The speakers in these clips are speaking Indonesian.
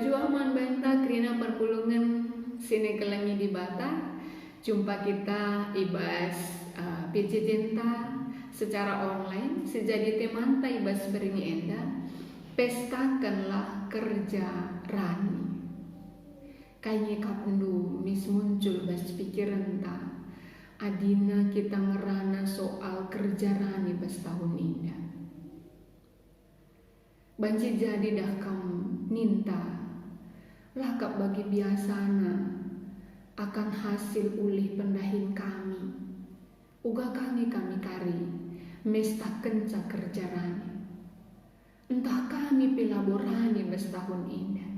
Baju aman banta krina perpulungan sini kelangi di bata. Jumpa kita ibas PC Cinta secara online. Sejadi temanta ibas berini enda. Pestakanlah kerja rani. Kayaknya kapendu mis muncul bas pikiran ta. Adina kita ngerana soal kerja rani bas tahun indah. Banci jadi dah kamu ninta lakap bagi biasana akan hasil ulih pendahin kami. Uga kami kari mesta kenca kerja rani. Entah kami pelaborani bas tahun indah.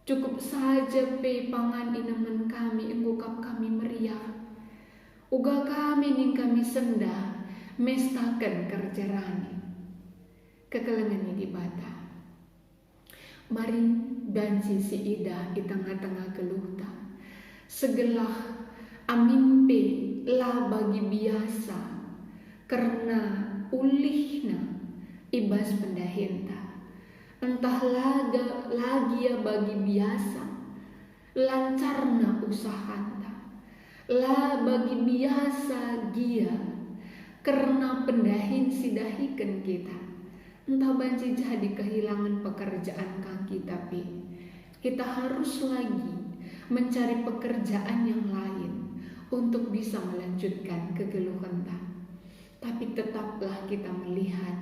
Cukup saja pe pangan inaman kami engukap kami meriah. Uga kami ning kami sendah mestakan kerja rani. Kekelengannya di bata. Mari banci si ida di tengah-tengah geluhta. Segelah amimpe lah bagi biasa. Karena ulihna ibas pendahinta. Entah lagi ya bagi biasa. Lancarna usahanta. Lah bagi biasa gia. Karena pendahin sidahikan kita. Entah banci jadi kehilangan pekerjaan kaki, tapi kita harus lagi mencari pekerjaan yang lain untuk bisa melanjutkan kegeluhan. Tapi tetaplah kita melihat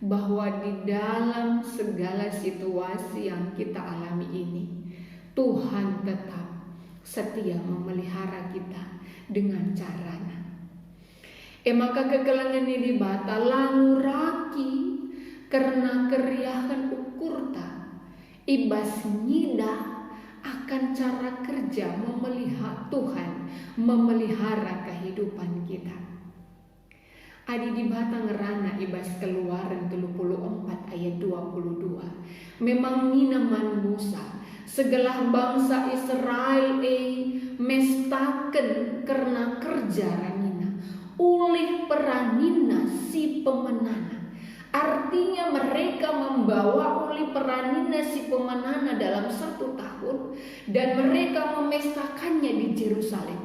bahwa di dalam segala situasi yang kita alami ini, Tuhan tetap setia memelihara kita dengan caranya. Maka kekelangan ini bata lalu raki karena keriahan ukurta ibas nyida akan cara kerja Tuhan memelihara kehidupan kita. Adi di batang ngerana ibas Keluaran 34 ayat 22. Memang ninaman Musa segala bangsa Israel mestaken karena kerja ranina ulih peranina si pemenana. Artinya mereka membawa ulih peranina si pemenana dalam 1 tahun dan mereka memestakannya di Yerusalem.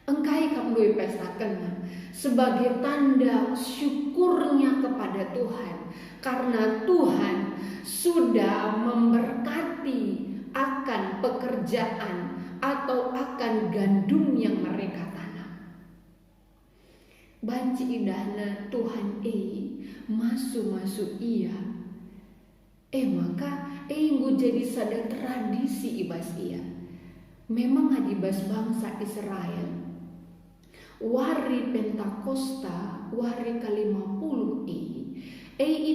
Engkai kamu pestakan sebagai tanda syukurnya kepada Tuhan karena Tuhan sudah memberkati akan pekerjaan atau akan gandum yang mereka tanam. Banci idahna Tuhan masuk iya. Maka nggu jadi sada tradisi ibas iya. Memang adibas bangsa Israel. Wari Pentakosta, wari ke-50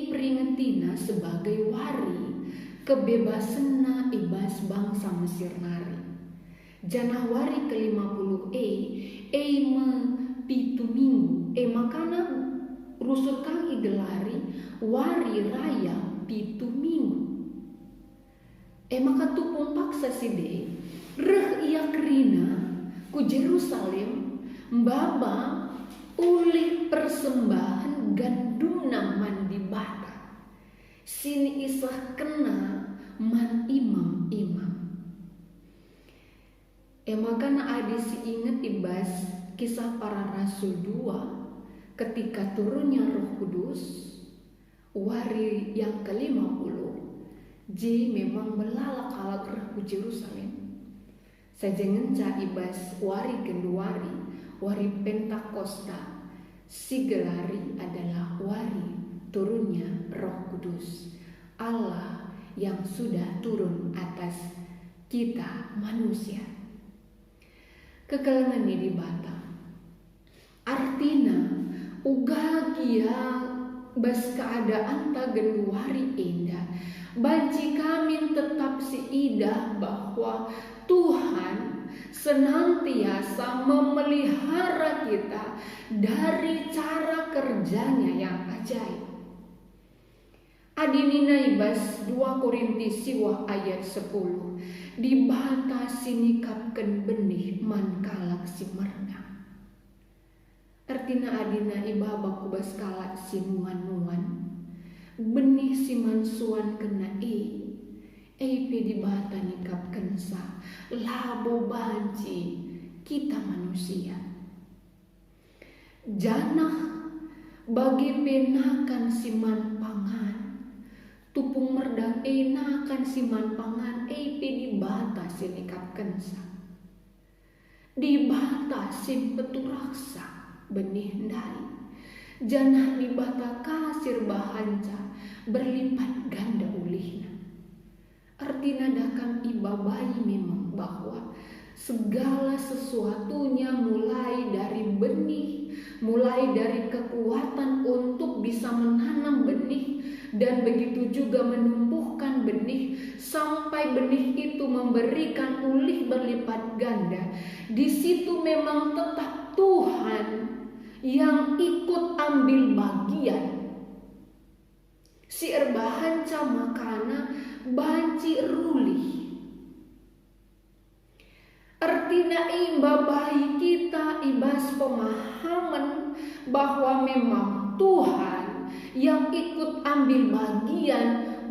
peringetina sebagai wari kebebasanna ibas bangsa Mesir nari. Janah wari ke-50 pitu minggu. Makana rusul kang igelari wari raya pitu minggu. Maka tupung paksa side reh ia kerina ku Yerusalem mbaba ulih persembahan gandum naman di bata. Sini islah kena man imam-imam. Makana adisi inget ibas Kisah Para Rasul 2 ketika turunnya Roh Kudus wari yang ke-50 memang belalak-alak ke Yerusalem. Saja ngenca ibas wari kedua wari Pentakosta sigelari adalah wari turunnya Roh Kudus Allah yang sudah turun atas kita manusia. Kekelengan ini bata artina uga gia bas keadaan tagenduari indah banci kami tetap si idah bahwa Tuhan senantiasa memelihara kita dari cara kerjanya yang ajaib. Adinina ibas 2 Korintus siwah ayat 10 dibatasi nikapkan benih mankalak si merna. Artina adina ibaba kubas kalak si nuan-nuan benih si mansuan kena Eipe di bata nikap kensa labo banci kita manusia. Janah bagi penakan siman pangan, tupung merdang enakan siman pangan eipe di bata sinikap kensa. Di bata sim peturaksa benih ndai, janah di bata kasir bahanca berlipat ganda ulihna. Artinya dakam ibabai memang bahwa segala sesuatunya mulai dari benih, mulai dari kekuatan untuk bisa menanam benih, dan begitu juga menumbuhkan benih sampai benih itu memberikan ulih berlipat ganda. Di situ memang tetap Tuhan yang ikut ambil bagian. Si erbahan makana banci rulih. Artinya imbabai kita ibas pemahaman bahwa memang Tuhan yang ikut ambil bagian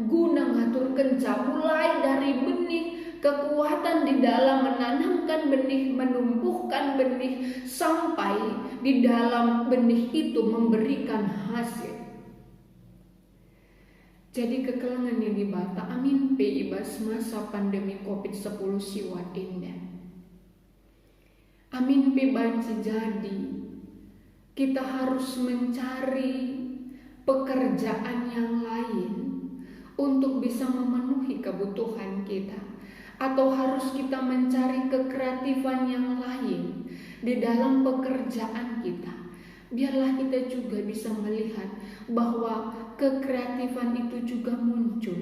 guna ngatur kenca, mulai dari benih, kekuatan di dalam menanamkan benih, menumbuhkan benih, sampai di dalam benih itu memberikan hasil. Jadi kekelangan yang dibata amin pe ibas masa pandemi COVID-10 siwat indah. Amin pe banci jadi kita harus mencari pekerjaan yang lain untuk bisa memenuhi kebutuhan kita, atau harus kita mencari kekreatifan yang lain di dalam pekerjaan kita. Biarlah kita juga bisa melihat bahwa kekreatifan itu juga muncul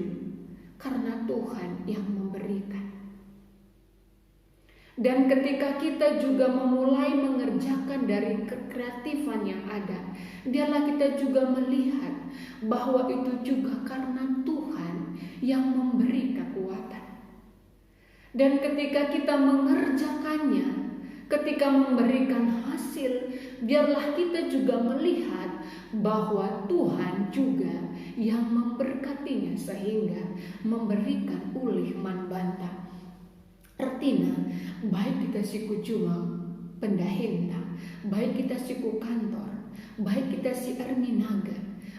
karena Tuhan yang memberikan. Dan ketika kita juga memulai mengerjakan dari kekreatifan yang ada, biarlah kita juga melihat bahwa itu juga karena Tuhan yang memberi kekuatan. Dan ketika kita mengerjakannya, ketika memberikan hasil, biarlah kita juga melihat bahwa Tuhan juga yang memberkatinya sehingga memberikan ulih manbanta. Artinya, baik kita siku cuma pendahinta, baik kita siku kantor, baik kita si erminaga,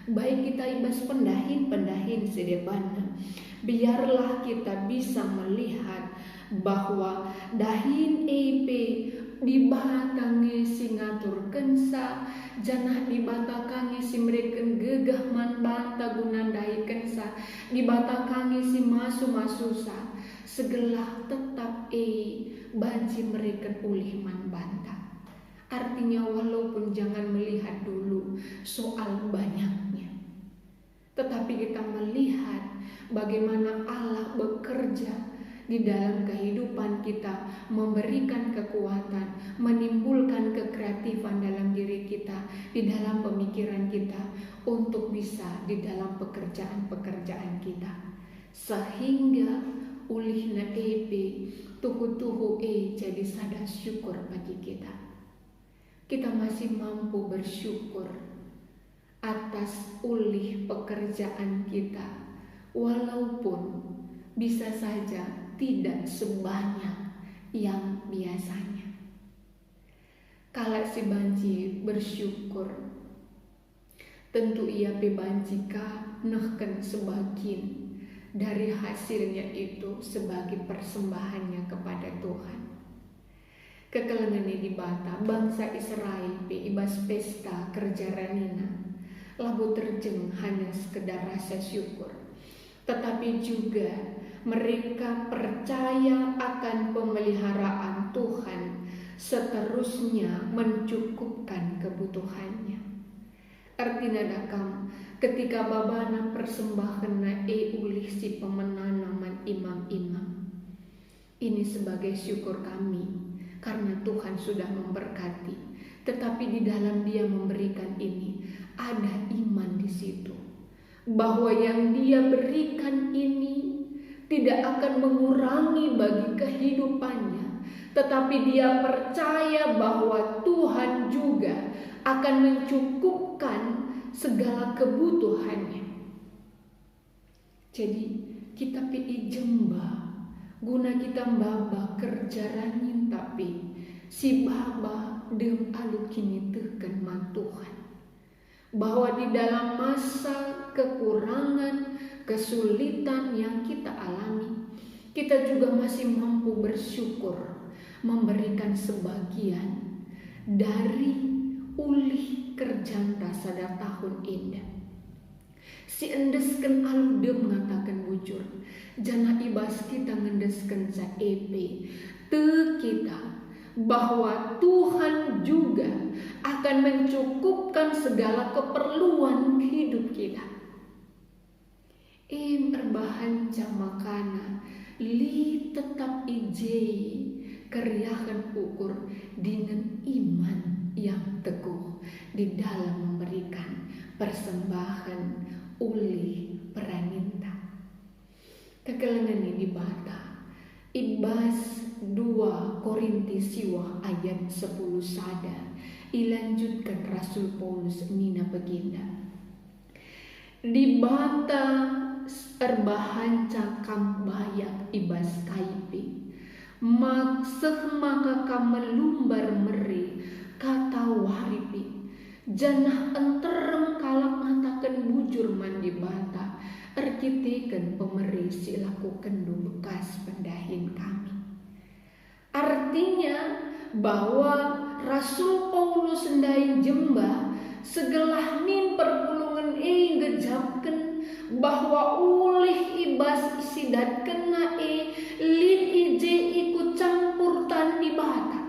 baik kita ibas pendahin sedepana, biarlah kita bisa melihat bahwa dahin eipe di batange si ngatur kensa, janah di batakange si mereka gegah man banta gunandai kensa, di batakange si masu-masusa, segelah tetap banci mereka ulih man banta. Artinya walaupun jangan melihat dulu soal banyaknya, tetapi kita melihat bagaimana Allah bekerja di dalam kehidupan kita, memberikan kekuatan, menimbulkan kekreatifan dalam diri kita, di dalam pemikiran kita, untuk bisa di dalam pekerjaan-pekerjaan kita, sehingga ulihna tuhu jadi sada syukur bagi kita. Kita masih mampu bersyukur atas ulih pekerjaan kita, walaupun bisa saja tidak sebanyak yang biasanya. Kalau si banci bersyukur, tentu ia pebancika nehken sebagian dari hasilnya itu sebagai persembahannya kepada Tuhan. Kekelengannya di bata bangsa Israel ibas pesta kerja ranina, labu terjeng hanya sekedar rasa syukur, tetapi juga mereka percaya akan pemeliharaan Tuhan, seterusnya mencukupkan kebutuhannya. Artinya dakam ketika babana persembahan ulih si pemenanaman imam-imam, ini sebagai syukur kami karena Tuhan sudah memberkati, tetapi di dalam Dia memberikan ini ada iman di situ, bahwa yang Dia berikan ini tidak akan mengurangi bagi kehidupannya, tetapi dia percaya bahwa Tuhan juga akan mencukupkan segala kebutuhannya. Jadi kita pi jemba guna kita mbaba kerjaranin tapi si baba dem alu kini teken man Tuhan, bahwa di dalam masa kekurangan, kesulitan yang kita alami, kita juga masih mampu bersyukur, memberikan sebagian dari ulih kerjanta sada tahun indah. Si endesken alu dem mengatakan bujur, jana ibas kita ngendesken sa EP te kita, bahwa Tuhan juga akan mencukupkan segala keperluan hidup kita. Berbahan jamakana li tetap ijei keriakan ukur dengan iman yang teguh di dalam memberikan persembahan ulih peraninta. Kekelengan ini bata ibas 2 Korintus siwah ayat 10 sada ilanjutkan Rasul Paulus nina baginda. Di bata erbahan cakam bayak ibas kaipi makseh maka kamelumbar meri kata waripi janah enterem kalak ngatakan bujur mandi bata erkiteken pemeri silaku kendu bekas pendahin kami. Artinya bahwa Rasul Paulus sendain jemba segelah min perpulungan ngejapken bahwa ulih ibas isidat kena lin ije ikut campur tandi bata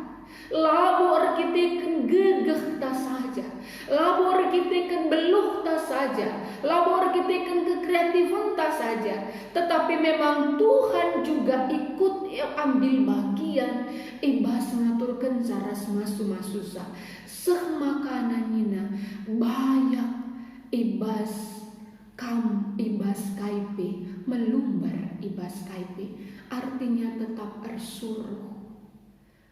labu arkiteken gegeh ta saja, labu arkiteken beluh ta saja, labu arkiteken kekreatifan ta saja, tetapi memang Tuhan juga ikut ambil bagian ibas mengaturkan cara masu-masusa seh makananina banyak ibas kaipe melumbar ibas kaipe, artinya tetap ersuruh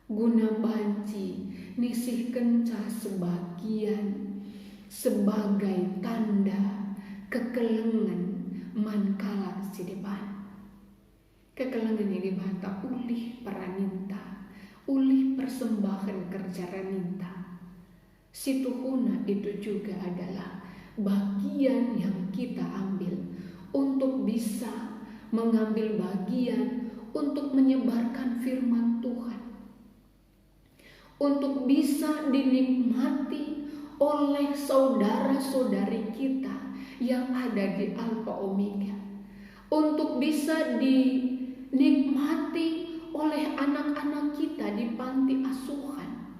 guna banci nisih kenca sebagian sebagai tanda kekelengan mankala si depan. Kekelengan ini bata ulih peraninta, ulih persembahan kerja raninta. Situhuna itu juga adalah bagian yang kita ambil untuk bisa mengambil bagian untuk menyebarkan firman Tuhan, untuk bisa dinikmati oleh saudara-saudari kita yang ada di Alfa Omega, untuk bisa dinikmati oleh anak-anak kita di panti asuhan,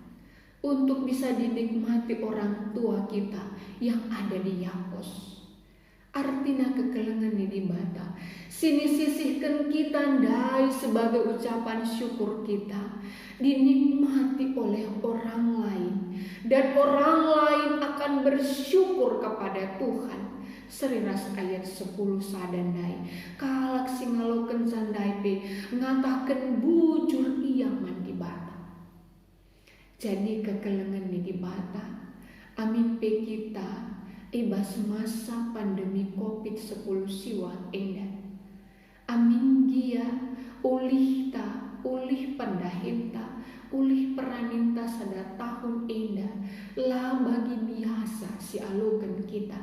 untuk bisa dinikmati orang tua kita yang ada di Yapos. Artinya kekelengan ini bata sini sisihkan kita ndai sebagai ucapan syukur kita dinikmati oleh orang lain, dan orang lain akan bersyukur kepada Tuhan. Seriras ayat 10 sadandai kalak singaloken sandai pe ngatakan bujur iya mandi bata. Jadi kekelengan ini bata amin pe kita ibas masa pandemi COVID-10 siwa endah. Amin gia ulih pendahinta, ulih peraninta sada tahun endah lah bagi biasa si alokan kita.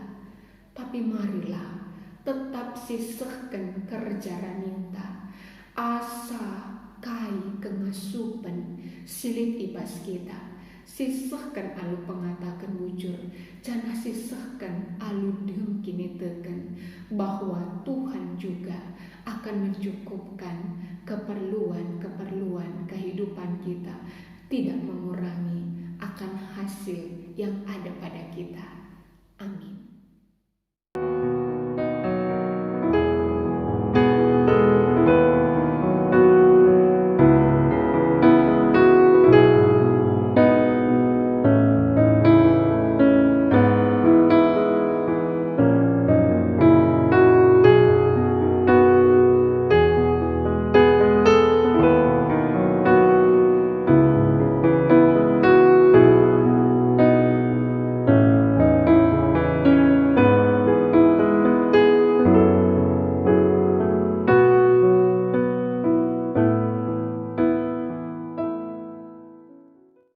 Tapi marilah tetap sisehkan kerja raninta, asa kai kengasupan silit ibas kita. Sisahkan alu pengatakan bujur, jangan sisahkan alu kini tekan bahwa Tuhan juga akan mencukupkan keperluan kehidupan kita, tidak mengurangi akan hasil yang ada pada kita.